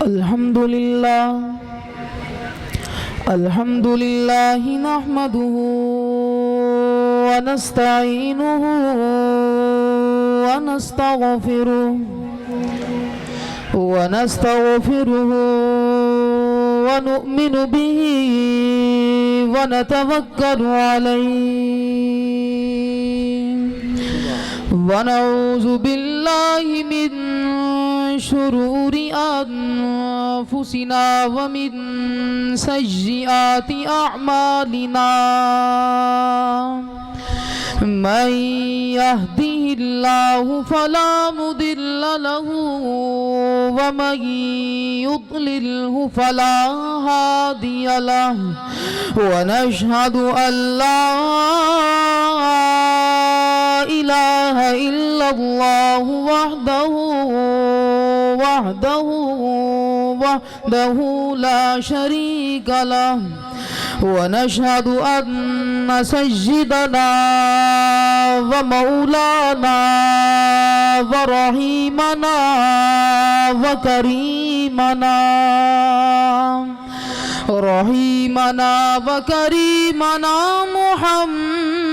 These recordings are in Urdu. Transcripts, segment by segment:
الحمد لله نحمده ونستعينه ونستغفره ونؤمن به ونتوكل عليه ونعوذ بالله من شرور أنفسنا ومن سيئات أعمالنا من يهده الله فلا مضل له ومن يضلله فلا هادي له ونشهد أن لا إله إلا الله وحده لا شريك له ونشهد أن سيدنا ومولانا ورحيمنا وكريمنا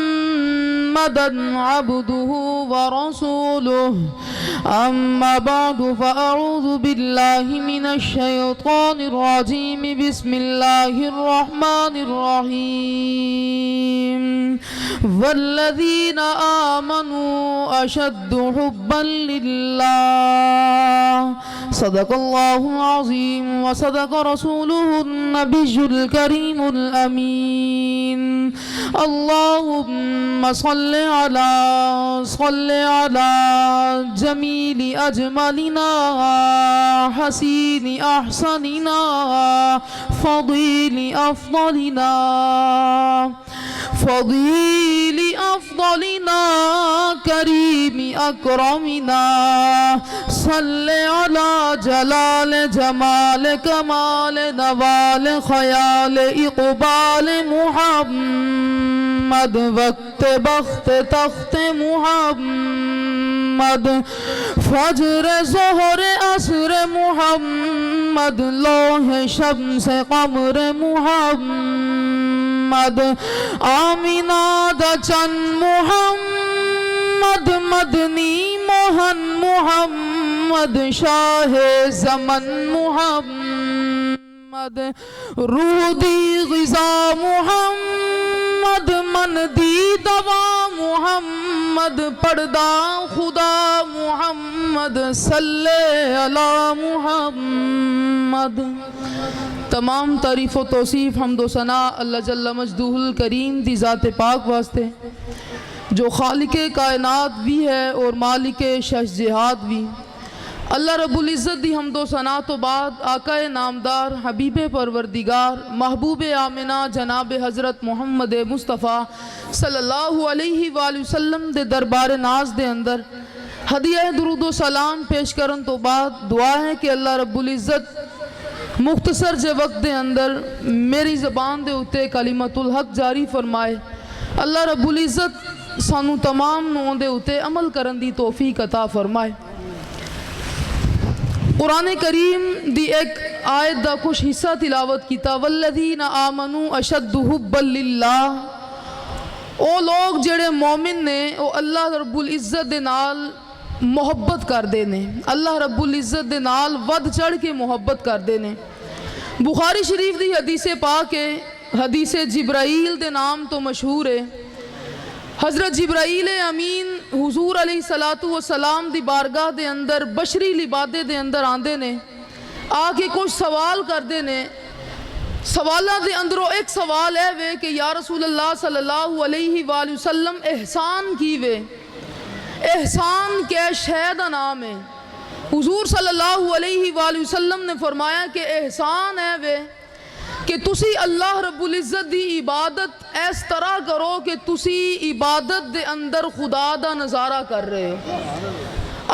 محمدا عبده ورسوله أما بعد فأعوذ بالله من الشيطان الرجيم بسم الله الرحمن الرحيم والذين آمنوا أشد حبا لله صدق الله العظيم وصدق رسوله النبي الكريم الأمين اللهم صل على جميل أجملنا حسين أحسننا فضيل أفضلنا كريم أكرمنا صل على جلال جمال كمال نوال خيال إقبال محمد وقت بخت تخت محمد فجر ظہر عصر محمد لوح شمس قمر محمد آمینہ دا چن محمد مدنی موہن محمد شاہ زمن محمد روح دی غذا محمد من دی دوا محمد پردہ خدا محمد صلی علی محمد. تمام تعریف و توصیف حمد و ثنا اللہ جل مجدہ الکریم دی ذات پاک واسطے جو خالق کائنات بھی ہے اور مالک شش جہات بھی. اللہ رب العزت دی حمد و ثنا تو بعد آقا نامدار حبیب پروردگار محبوب آمنہ جناب حضرت محمد مصطفیٰ صلی اللہ علیہ وآلہ وسلم دے دربار ناز دے اندر ہدیہ درود و سلام پیش کرن تو بعد دعا ہے کہ اللہ رب العزت مختصر جے وقت دے اندر میری زبان دے اتے کلمت الحق جاری فرمائے. اللہ رب العزت سانو تمام نوں دے اتے عمل کرن دی توفیق عطا فرمائے. قرآن کریم دی ایک آیت دا کچھ حصہ تلاوت کیتا والذین آمنوا اشد حبا للہ. او لوگ جڑے مومن نے او اللہ رب العزت دے نال محبت کر دینے, اللہ رب العزت دے نال ود چڑھ کے محبت کر دینے. بخاری شریف دی حدیث پاک ہے, حدیث جبرائیل دے نام تو مشہور ہے. حضرت جبرائیل امین حضور علیہ السلام دی بارگاہ دے اندر بشری لبادے دے اندر آندے نے, آ کے کچھ سوال کر دے نے. سوالہ دے اندروں ایک سوال ہے وے کہ یا رسول اللہ صلی اللہ علیہ وآلہ وسلم احسان کی وے, احسان کے شے دا نام ہے. حضور صلی اللہ علیہ وآلہ وسلم نے فرمایا کہ احسان ہے وے کہ تسی اللہ رب العزت دی عبادت اس طرح کرو کہ تسی عبادت دے اندر خدا دا نظارہ کر رہے ہو.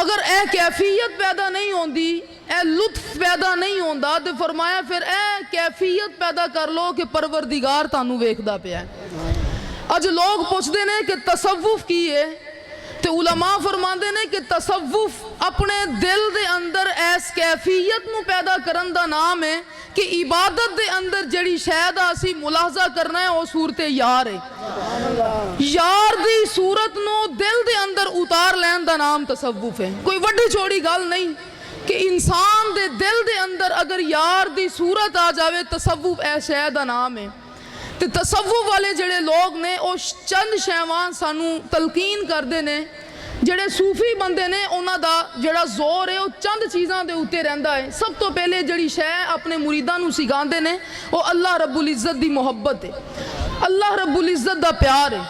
اگر اے کیفیت پیدا نہیں ہوندی, اے لطف پیدا نہیں ہوندا, تو فرمایا پھر اے کیفیت پیدا کر لو کہ پروردگار تانوں ویکھدا پیا ہے. اج لوگ پوچھتے ہیں کہ تصوف کی ہے, تو علماء فرماندے نے کہ تصوف اپنے دل دے اندر ایس اس کیفیت نو پیدا کرن دا نام ہے کہ عبادت دے اندر جڑی شے دا اسی ملاحظہ کرنا ہے او صورت یار ہے. یار دی صورت نو دل دے اندر اتار لین دا نام تصوف ہے. کوئی وڈی چھوڑی گل نہیں کہ انسان دے دل دے اندر اگر یار دی صورت آ جاوے تصوف اے شے دا نام ہے. تے تصوف والے جڑے لوگ نے او چند شیوان سانو تلقین کردے نے. جڑے صوفی بندے نے انہاں دا جڑا زور ہے او چند چیزاں دے اوتے رہندا ہے. سب تو پہلے جڑی شے اپنے مریداں نو سکھاندے نے او اللہ رب العزت دی محبت ہے, اللہ رب العزت دا پیار ہے.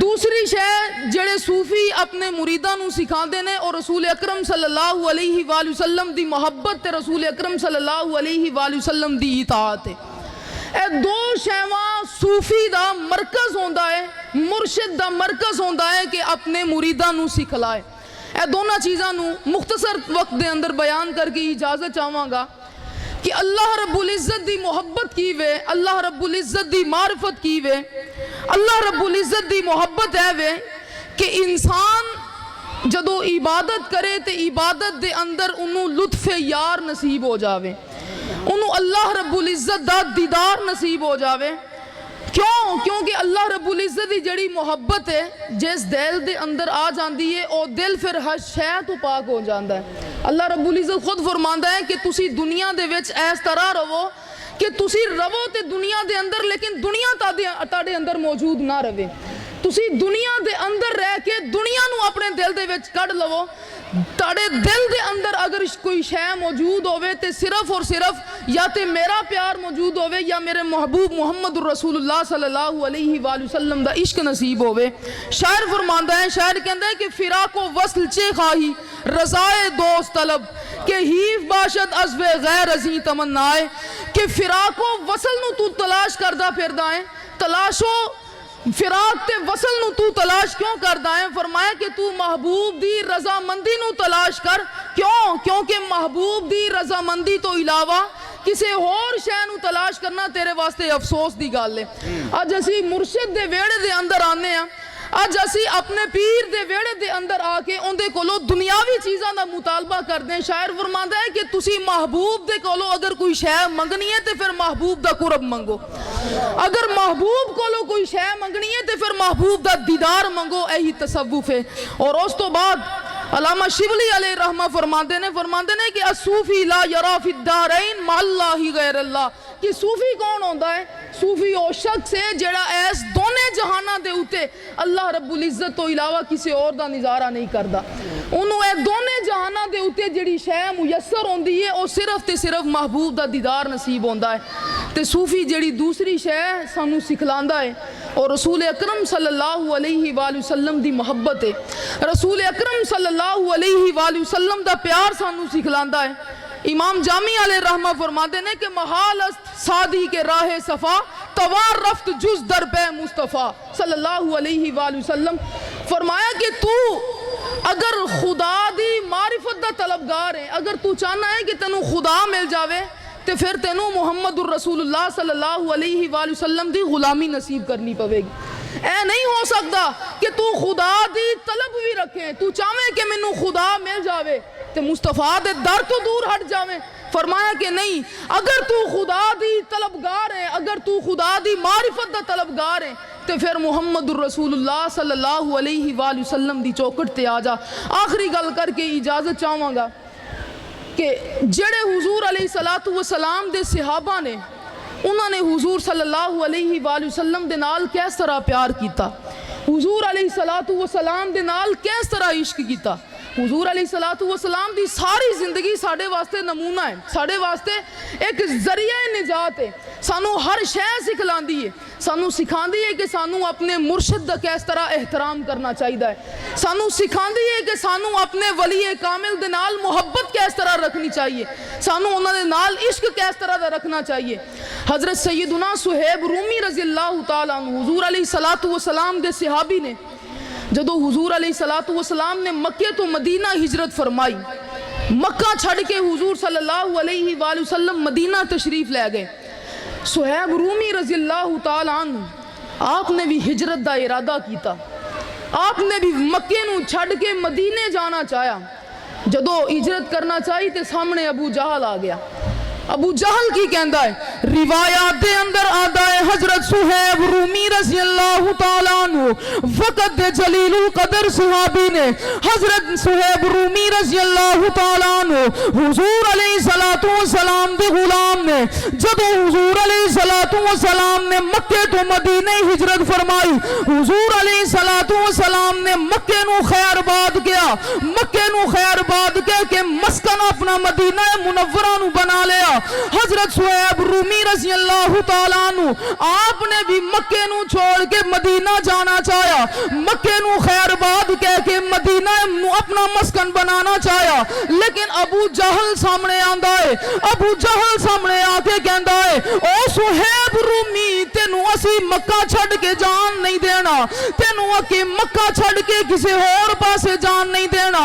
دوسری شے جڑے صوفی اپنے مریداں نو سکھاندے نے اور رسول اکرم صلی اللہ علیہ وآلہ وسلم دی محبت تے رسول اکرم صلی اللہ علیہ وآلہ وسلم دی اطاعت ہے. اے دو شیواں صوفی دا مرکز ہوندا ہے, مرشد دا مرکز ہوندا ہے کہ اپنے مریداں نو سکھلائے. اے دونوں چیزاں نو مختصر وقت دے اندر بیان کر کے اجازت چاہواں گا کہ اللہ رب العزت دی محبت کی وے, اللہ رب العزت دی معرفت کی وے. اللہ رب العزت دی محبت ہے وے کہ انسان جدو عبادت کرے تے عبادت دے اندر انہوں لطف یار نصیب ہو جاوے, انہوں اللہ رب العزت دا دیدار نصیب ہو جاوے. کیوں؟ کیونکہ اللہ رب العزت دی جڑی محبت ہے جس دل دے اندر آ جاندی ہے او دل پھر ہر شے تو پاک ہو جاندا ہے. اللہ رب العزت خود فرماندا ہے کہ تسی دنیا دے وچ اس طرح رہو کہ تسی رہو تے دنیا دے اندر لیکن دنیا تاڈے اندر موجود نہ رہے. تسی دنیا دے اندر رہ کے دنیا نو اپنے دل دے وچ کڈ لو. تاڑے دل دے اندر اگر کوئی شے موجود ہوئے تے صرف اور صرف یا تے میرا پیار موجود ہوئے یا میرے محبوب محمد رسول اللہ صلی اللہ علیہ وآلہ وسلم دا عشق نصیب ہوئے. شاعر فرماندہ ہے, شاعر کہندہ ہے کہ فراق و وصل چے خواہی رضائے دوست طلب کہ حیف باشد عزب غیر ازیں تمنائے. کہ فراق و وصل نو تو تلاش کردہ پھردہ ہے, تلاشو فراق تے وصل نو تو تلاش کیوں کردہ ہے؟ فرمایا کہ تو محبوب دی رضامندی نو تلاش کر. کیوں؟ کیونکہ محبوب دی رضامندی تو علاوہ کسی اور شے نو تلاش کرنا تیرے واسطے افسوس دی گل ہے. اج اسی مرشد دے ویڑے دے اندر آنے ہیں, اج اسی اپنے پیر دے ویڑے دے اندر آ کے ان دے کولو دنیاوی چیزاں دا مطالبہ کر دیں. شاعر فرماندا ہے کہ تسی محبوب دے کولو اگر کوئی شے منگنی ہے تے پھر محبوب دا قرب منگو. اگر محبوب کولو کوئی شے منگنی ہے تے پھر محبوب دا دیدار منگو. یہی تصوف ہے. اور اس تو بعد علامہ شبلی علیہ رحمہ فرماندے نے کہ الصوفی لا یرا فی الدارین مع اللہ غیر اللہ. کہ صوفی کون ہوندا ہے؟ صوفی او شخص ہے جڑا ایس دونے جہاناں دے اوتے اللہ رب العزت تو علاوہ کسی اور دا نظارہ نہیں کردا. انہوں اے دونے جہاناں دے اوتے جڑی شے میسر ہوندی ہے او صرف تے صرف محبوب دا دیدار نصیب ہوندا ہے. تے صوفی جڑی دوسری شے سانو سکھلاندا ہے اور رسول اکرم صلی اللہ علیہ وآلہ وسلم دی محبت ہے. رسول اکرم صلی اللہ علیہ وآلہ وسلم دا پیار سانو سکھلاندا ہے. امام جامی علیہ رحمہ فرماتے ہیں کہ محال است سادی کے راہ صفا توار رفت جز در پہ مصطفیٰ صلی اللہ علیہ وآلہ وسلم. فرمایا کہ تو اگر خدا دی معرفت دا طلبگار ہے, اگر تو چاہنا ہے کہ تینوں خدا مل جاوے تے پھر تینوں محمد الرسول اللہ صلی اللہ علیہ وآلہ وسلم دی غلامی نصیب کرنی پوے گی. اے نہیں ہو سکتا کہ تو خدا دی طلب بھی رکھیں, تو چاہے کہ مینوں خدا مل جاوے تے مصطفیٰ دے در تو دور ہٹ جاویں. فرمایا کہ نہیں, اگر تو خدا دی طلبگار ہے, اگر تو خدا دی معرفت دا طلبگار ہے تے پھر محمد الرسول اللہ صلی اللہ علیہ وآلہ وسلم دی چوکٹ تے آ جا. آخری گل کر کے اجازت چاہواں گا کہ جڑے حضور علیہ السلام دے صحابہ نے انہوں نے حضور صلی اللہ علیہ وآلہ وسلم دے نال کس طرح پیار کیتا, حضور علیہ السلام دے نال کس طرح عشق کیتا. حضور علیہ السلام دی ساری زندگی ساڑھے واسطے نمونہ ہے, ساڑھے واسطے ایک ذریعہ نجات ہے. سانو ہر شے سکھلاندی ہے, سانو سکھاندی ہے کہ سانو اپنے مرشد دا کس طرح احترام کرنا چاہیے ہے, سانو سکھاندی ہے کہ سانو اپنے ولی کامل دے نال محبت کس طرح رکھنی چاہیے, سانو انہاں دے نال عشق کس طرح دا رکھنا چاہیے. حضرت سیدنا صہیب رومی رضی اللہ تعالیٰ عنہ حضور علیہ السلام دے صحابی نے جدو حضور علیہ السلام نے مکہ تو مدینہ ہجرت فرمائی, مکہ چھڑ کے حضور صلی اللہ علیہ وآلہ وسلم مدینہ تشریف لے گئے. صہیب رومی رضی اللہ تعالیٰ عنہ آپ نے بھی ہجرت دا ارادہ کیتا, آپ نے بھی مکے نو چھڑ کے مدینے جانا چاہیا. جدو ہجرت کرنا چاہی تے سامنے ابو جہل آ گیا. ابو جہل کی کہندا ہے روایات دے اندر آدا ہے حضرت صہیب رومی رضی اللہ تعالیٰ عنہ وقت دے جلیل القدر صحابی نے حضرت صہیب رومی رضی اللہ تعالیٰ عنہ حضور علیہ السلام دے غلام نے جدو حضور علیہ السلام نے مکے تو مدینہ ہجرت فرمائی حضور علیہ السلام نے مکے نو خیر باد کیا مکے نو خیر باد کیا کہ مسکن اپنا مدینہ منورہ نو بنا لیا. حضرت صہیب رومی رضی اللہ تعالیٰ عنہ آپ نے بھی مکے نو چھوڑ کے مدینہ جانا چاہیا مکے نو خیر باد کہہ کے مدینہ اپنا مسکن بنانا چاہیا لیکن ابو جہل سامنے آندا ہے. ابو جہل سامنے آ کے کہندا ہے او صہیب رومی تینوں اسی مکہ چھڑ کے جان نہیں دینا تینوں اکی مکہ چھڑ کے کسی اور پاسے جان نہیں دینا.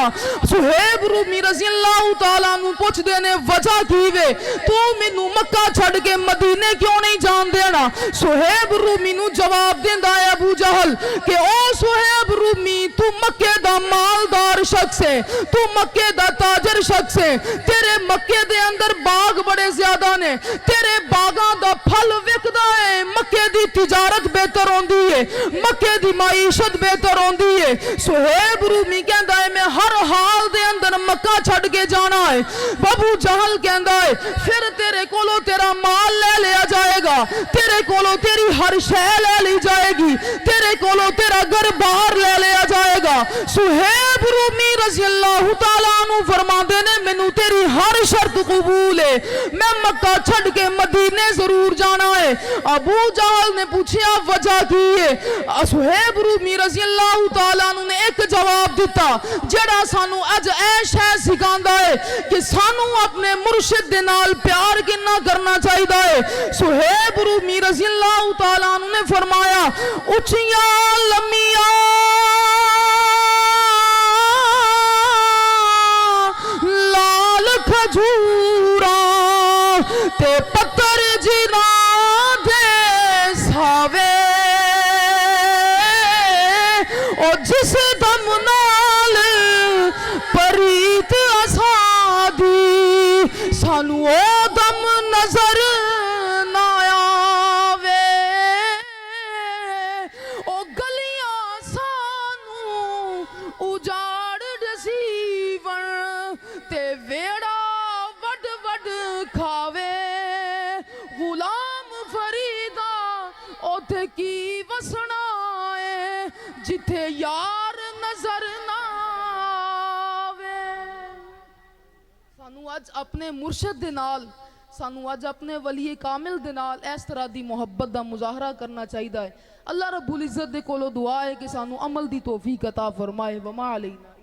صہیب رومی رضی اللہ تعالیٰ عنہ پوچھ دینے وجہ کی وے تو مینوں مکہ چھڑ کے مدینے کیوں نہیں جان دینا. صہیب رومی نو جواب دیندا ہے ابو جہل کہ او صہیب رومی تو مکے دا مالدار شخص ہے تو مکے دا تاجر شخص ہے تیرے مکے دے اندر باغ بڑے زیادہ نے تیرے باغاں دا پھل وکدا ہے مکے دی تجارت بہتر ہوندی ہے مکے دی معیشت بہتر ہوندی ہے. صہیب رومی کہندا ہے میں ہر حال دے اندر مکہ چھڑ کے جانا ہے. ابو جہل کہندا ہے پھر تیرے کولو تیرا مال لے لیا جائے گا تیرے کولو تیری ہر شے لے لی جائے گی تیرے کولو تیرا گھر بار لے لیا جائے گا. صہیب رومی رضی اللہ تعالیٰ عنہ فرماندے نے مینوں تیری ہر شرط قبول ہے میں مکہ چھڑ کے مدینے ضرور جانا ہے. ابو جہل نے پوچھا وجہ کی ہے. صہیب رومی رضی اللہ تعالیٰ عنہ نے ایک جواب دیتا جڑا سانو اج اے شے سکھاندا ہے کہ سانو اپنے مرشد دے نال پیار کنا کرنا چاہیدا ہے. صہیب رومی رضی اللہ تعالیٰ عنہ نے فرمایا اچھیاں لمیاں لال کھجوراں تے پتر جنا دے ساوے او جس دم نال پریت اسادی سانو او دم نظر نہ آوے او گلیاں سانو اجاڑ دسیون تے ویڑا وڈ وڈ کھاوے غلام فریدا اوتھے کی وسنا ہے جتھے یار نظر نہ آوے. سانو اج اپنے مرشد دے نال سانو اج اپنے ولی کامل دے نال اس طرح دی محبت دا مظاہرہ کرنا چاہیدا ہے. اللہ رب العزت دے کولو دعا ہے کہ سانو عمل دی توفیق عطا فرمائے. وما علینا